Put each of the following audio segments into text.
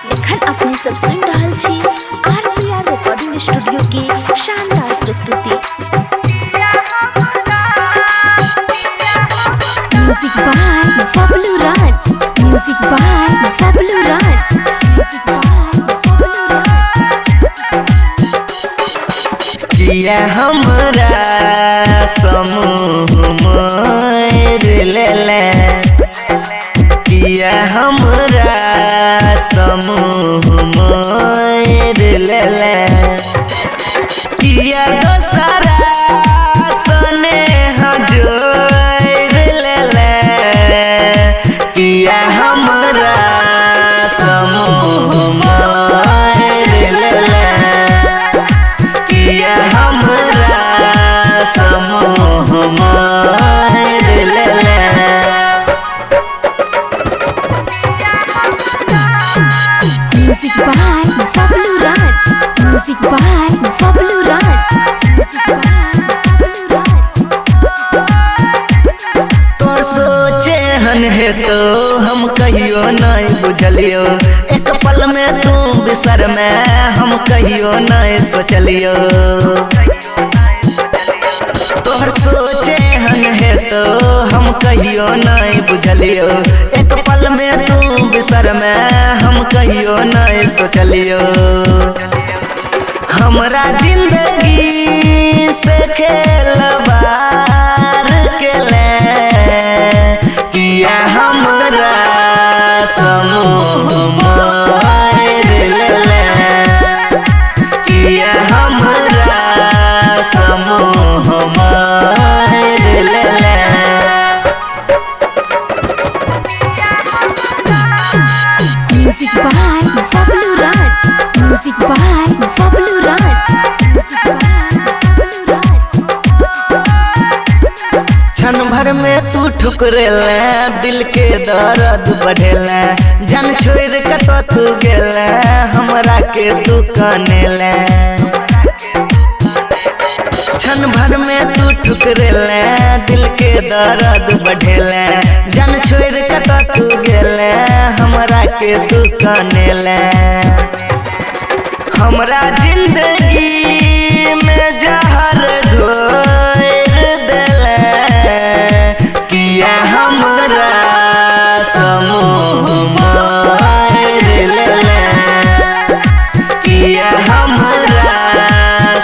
एखन अपने सब सुन रहल छी आरपीआर रिकॉर्डिंग स्टूडियो के शानदार प्रस्तुति। Music by Bablu Raj, music by Bablu Raj, music by Bablu Raj. किया हमरा समूह मोर लेले, किया हमरा समूह मोर लेले, किया दोसरा सने जोड़ लेले, किया हमरा समूह मोर लेले, किया हमरा समूह मोर लेले। Music by Bablu Raj, music by Bablu Raj, music by Bablu Raj. तोर सोचे हन है तो हम कहियो नहीं बुझलियो, एक पल में तू बिसर में हम कहियो नहीं सोचलियो। तोहर सोचे हन है तो हम कहियो नहीं बुझलियो, एक पल में तू बिसर में हम कहियो नहीं सोचलियो। हमरा जिंदगी से खेलवार केले, किया हमरा समूह मोर लेले, किया हमरा समूह मोर लेले। Music by Bablu Raj, music by Bablu Raj, music by Bablu Raj. क्षण भर में तू ठुकरेले, दिल के दर्द बढ़ेले, जन छोड़ के तो तू गेले, हमरा के तू कनेले। क्षण भर में तू ठुकरेले, दिल के दर्द बढ़ेले, जन छोड़ के तो तू गेले, हमरा के तू कनेले। हमरा जिंदगी में जहर घोर देले, किया हमरा समूह मोर लेले, किया हमरा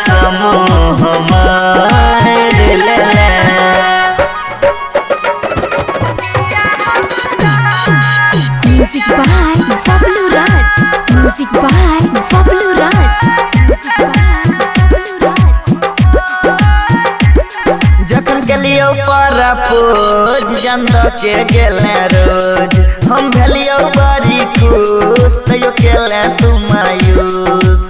समूह मोर लेले। Music by Bablu Raj, music by Bablu Raj, music by Bablu Raj. जखन गेलियो परपोज जंद के गेले रोज, हम भेलियो बड़ी खुश तैयो केले तू मायूस।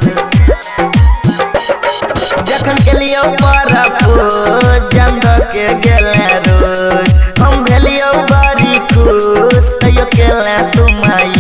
जखन गेलियो परपोज जंद के गेले रोज, हम भेलियो बड़ी खुश तैयो केले तू मायूस।